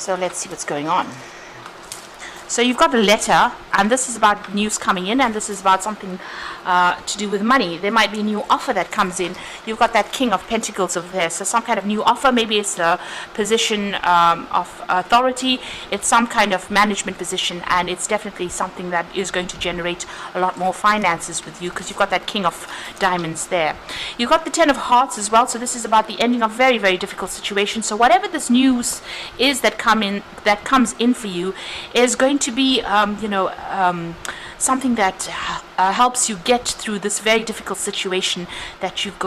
So let's see what's going on. So you've got a letter, and this is about news coming in, and this is about something to do with money. There might be a new offer that comes in. You've got that King of Pentacles over there, so some kind of new offer. Maybe it's a position of authority. It's some kind of management position, and it's definitely something that is going to generate a lot more finances with you, because you've got that King of Diamonds there. You've got the Ten of Hearts as well, so this is about the ending of very, very difficult situations. So whatever this news is that comes in for you is going to be something that helps you get through this very difficult situation that you've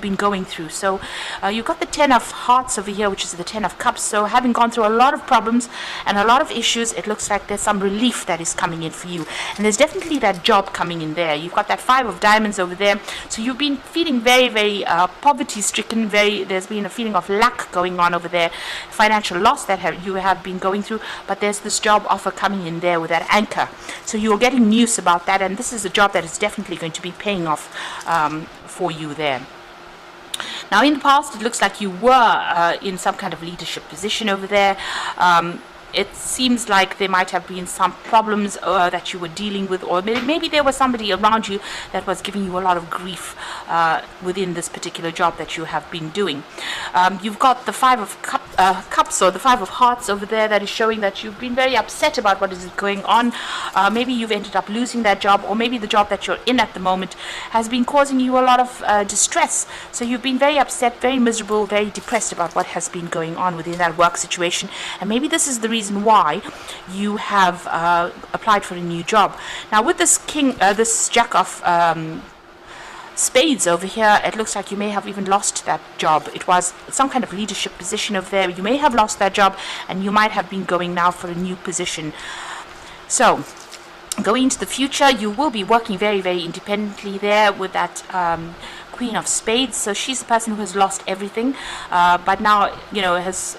been going through. So you've got the Ten of Hearts over here, which is the Ten of Cups. So having gone through a lot of problems and a lot of issues, it looks like there's some relief that is coming in for you, and there's definitely that job coming in there. You've got that Five of Diamonds over there, so you've been feeling very, very poverty stricken. There's been a feeling of lack going on over there, financial loss that you have been going through, but there's this job offer coming in there with that anchor. So you're getting news about that, and this is a job that is definitely going to be paying off for you there. Now, in the past, it looks like you were in some kind of leadership position over there. It seems like there might have been some problems that you were dealing with, or maybe there was somebody around you that was giving you a lot of grief within this particular job that you have been doing. You've got the Five of Cups, or the Five of Hearts over there, that is showing that you've been very upset about what is going on. Maybe you've ended up losing that job, or maybe the job that you're in at the moment has been causing you a lot of distress. So you've been very upset, very miserable, very depressed about what has been going on within that work situation, and maybe this is the reason why you have applied for a new job. Now, with this this Jack of Spades over here, it looks like you may have even lost that job. It was some kind of leadership position over there. You may have lost that job, and you might have been going now for a new position. So going into the future, you will be working very, very independently there with that Queen of Spades. So she's the person who has lost everything, but now has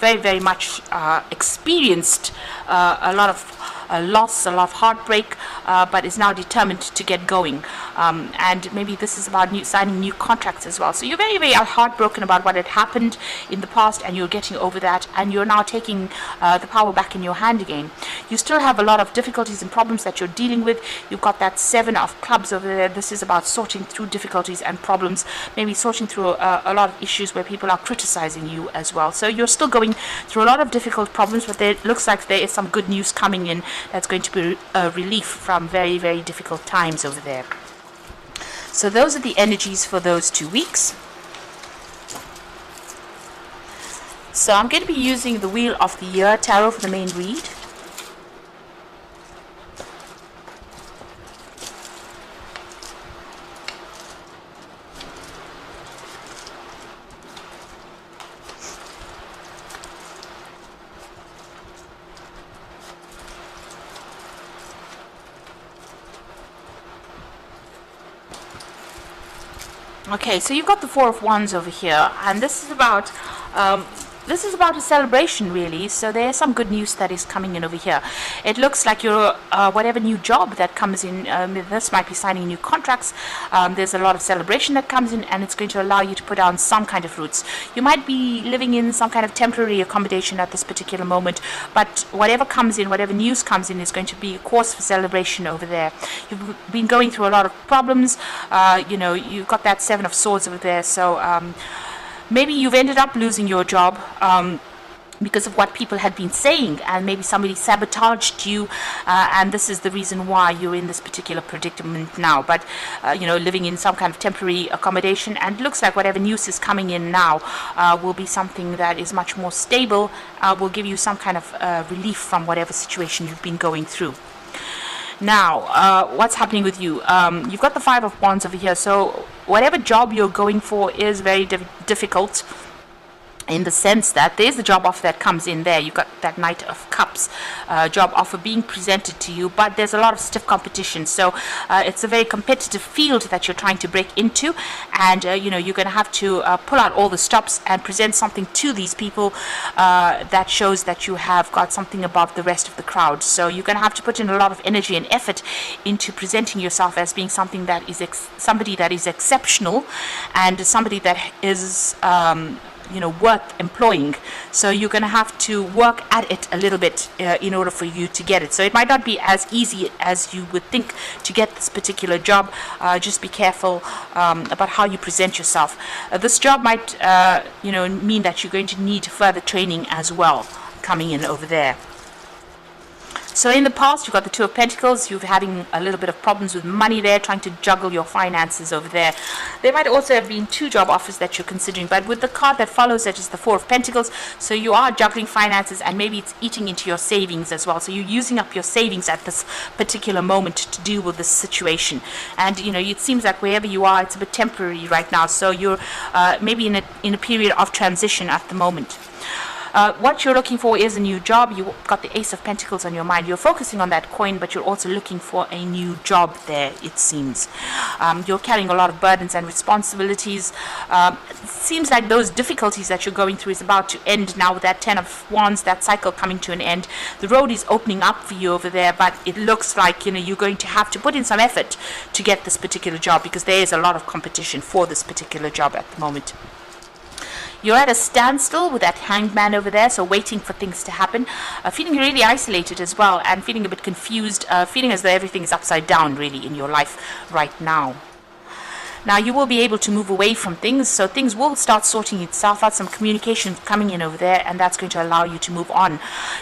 very, very much experienced a lot of loss, a lot of heartbreak, but is now determined to get going. And maybe this is about signing new contracts as well. So you're very, very heartbroken about what had happened in the past, and you're getting over that, and you're now taking the power back in your hand again. You still have a lot of difficulties and problems that you're dealing with. You've got that Seven of Clubs over there. This is about sorting through difficulties and problems, maybe sorting through a lot of issues where people are criticizing you as well. So you're still going through a lot of difficult problems, but it looks like there is some good news coming in that's going to be a relief from very, very difficult times over there. So those are the energies for those 2 weeks. So I'm going to be using the Wheel of the Year Tarot for the main read. Okay, so you've got the Four of Wands over here, and this is about a celebration, really. So there's some good news that is coming in over here. It looks like your whatever new job that comes in, this might be signing new contracts. There's a lot of celebration that comes in, and it's going to allow you to put down some kind of roots. You might be living in some kind of temporary accommodation at this particular moment, but whatever comes in, whatever news comes in, is going to be a cause for celebration over there. You've been going through a lot of problems. You've got that Seven of Swords over there. So maybe you've ended up losing your job because of what people had been saying, and maybe somebody sabotaged you, and this is the reason why you're in this particular predicament now. But living in some kind of temporary accommodation, and it looks like whatever news is coming in now will be something that is much more stable, will give you some kind of relief from whatever situation you've been going through. Now, what's happening with you? You've got the Five of Wands over here, so whatever job you're going for is very difficult, in the sense that there's the job offer that comes in there. You've got that Knight of Cups job offer being presented to you, but there's a lot of stiff competition. So it's a very competitive field that you're trying to break into, and you're going to have to pull out all the stops and present something to these people that shows that you have got something above the rest of the crowd. So you're going to have to put in a lot of energy and effort into presenting yourself as being something that is somebody that is exceptional, and somebody that is worth employing. So you're going to have to work at it a little bit in order for you to get it. So it might not be as easy as you would think to get this particular job. Just be careful about how you present yourself. This job might mean that you're going to need further training as well coming in over there. So in the past, you've got the Two of Pentacles. You're having a little bit of problems with money there, trying to juggle your finances over there. There might also have been 2 job offers that you're considering, but with the card that follows that is the Four of Pentacles, so you are juggling finances, and maybe it's eating into your savings as well. So you're using up your savings at this particular moment to deal with this situation. And it seems like wherever you are, it's a bit temporary right now. So you're maybe in a period of transition at the moment. What you're looking for is a new job. You've got the Ace of Pentacles on your mind. You're focusing on that coin, but you're also looking for a new job there, it seems. You're carrying a lot of burdens and responsibilities. It seems like those difficulties that you're going through is about to end now with that Ten of Wands, that cycle coming to an end. The road is opening up for you over there, but it looks like you're going to have to put in some effort to get this particular job, because there is a lot of competition for this particular job at the moment. You're at a standstill with that Hanged Man over there, so waiting for things to happen, feeling really isolated as well, and feeling a bit confused, feeling as though everything is upside down really in your life right now. Now you will be able to move away from things, so things will start sorting itself out, some communication coming in over there, and that's going to allow you to move on.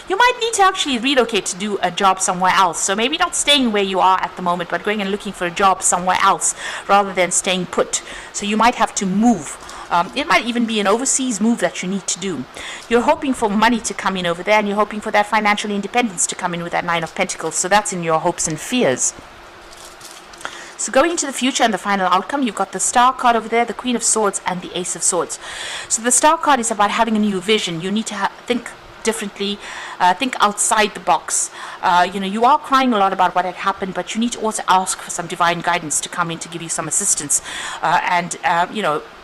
You might need to actually relocate to do a job somewhere else, so maybe not staying where you are at the moment, but going and looking for a job somewhere else rather than staying put. So you might have to move. It might even be an overseas move that you need to do. You're hoping for money to come in over there, and you're hoping for that financial independence to come in with that Nine of Pentacles. So that's in your hopes and fears. So going into the future and the final outcome, you've got the Star card over there, the Queen of Swords, and the Ace of Swords. So the Star card is about having a new vision. You need to think differently, think outside the box. You are crying a lot about what had happened, but you need to also ask for some divine guidance to come in to give you some assistance, and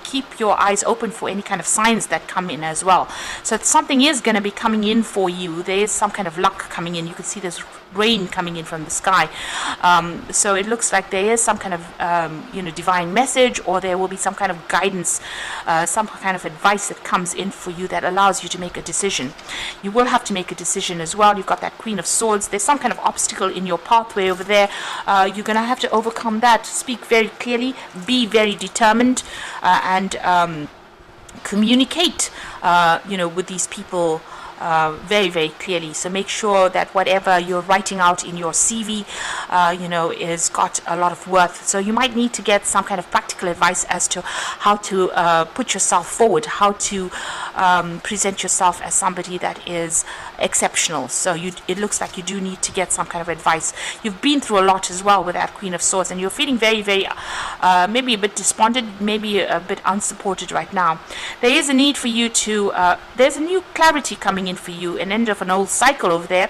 keep your eyes open for any kind of signs that come in as well. So something is going to be coming in for you. There is some kind of luck coming in. You can see there's rain coming in from the sky. So it looks like there is some kind of divine message, or there will be some kind of guidance, some kind of advice that comes in for you that allows you to make a decision. You will have to make a decision as well. You've got that Queen of Swords. There's some kind of obstacle in your pathway over there. You're going to have to overcome that. Speak very clearly, be very determined, and communicate with these people very, very clearly. So make sure that whatever you're writing out in your CV, is got a lot of worth. So you might need to get some kind of practical advice as to how to put yourself forward, how to present yourself as somebody that is exceptional. So it looks like you do need to get some kind of advice. You've been through a lot as well with that Queen of Swords, and you're feeling very, very maybe a bit despondent, maybe a bit unsupported right now. There is a need for you to there's a new clarity coming in for you, an end of an old cycle over there,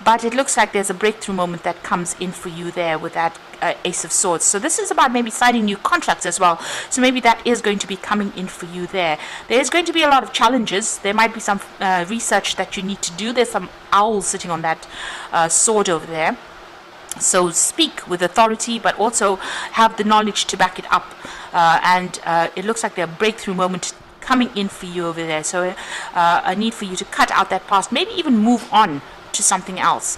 but it looks like there's a breakthrough moment that comes in for you there with that Ace of Swords. So this is about maybe signing new contracts as well. So maybe that is going to be coming in for you there. There is going to be a lot of challenges. There might be some research that you need to do. There's some owls sitting on that sword over there. So speak with authority, but also have the knowledge to back it up. And it looks like there's a breakthrough moment coming in for you over there. So a need for you to cut out that past, maybe even move on to something else.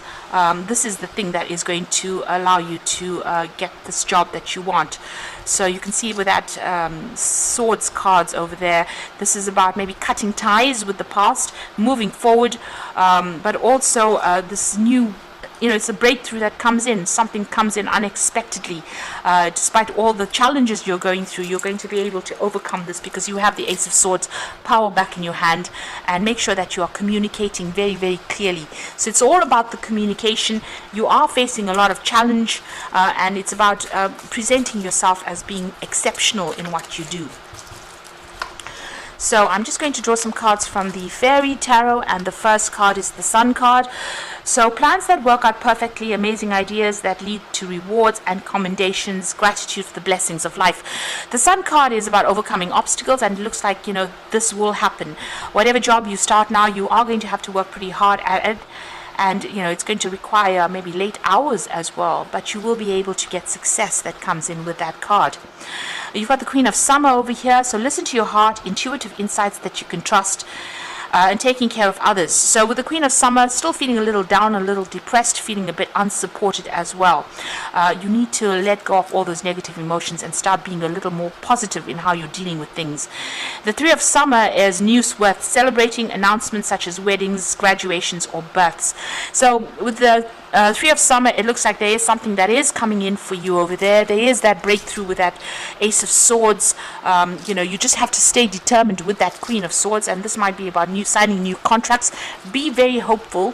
This is the thing that is going to allow you to get this job that you want. So you can see with that swords cards over there, this is about maybe cutting ties with the past, moving forward, but also this new, it's a breakthrough that comes in. Something comes in unexpectedly. Despite all the challenges you're going through, you're going to be able to overcome this because you have the Ace of Swords power back in your hand, and make sure that you are communicating very, very clearly. So it's all about the communication. You are facing a lot of challenge, and it's about presenting yourself as being exceptional in what you do. So I'm just going to draw some cards from the Fairy Tarot, and the first card is the Sun card. So plans that work out perfectly, amazing ideas that lead to rewards and commendations, gratitude for the blessings of life. The Sun card is about overcoming obstacles, and it looks like, this will happen. Whatever job you start now, you are going to have to work pretty hard at it. and it's going to require maybe late hours as well, but you will be able to get success that comes in with that card. You've got the Queen of Summer over here, so listen to your heart, intuitive insights that you can trust, and taking care of others. So with the Queen of Summer, still feeling a little down, a little depressed, feeling a bit unsupported as well. You need to let go of all those negative emotions and start being a little more positive in how you're dealing with things. The Three of Summer is news worth celebrating, announcements such as weddings, graduations, or births. So with the Three of Summer, it looks like there is something that is coming in for you over there. There is that breakthrough with that Ace of Swords. You just have to stay determined with that Queen of Swords, and this might be about signing new contracts. Be very hopeful.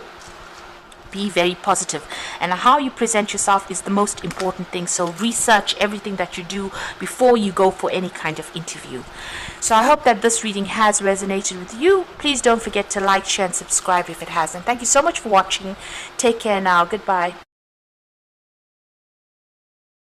Be very positive, and how you present yourself is the most important thing. So research everything that you do before you go for any kind of interview. So I hope that this reading has resonated with you. Please don't forget to like, share, and subscribe if it hasn't. Thank you so much for watching. Take care now. Goodbye.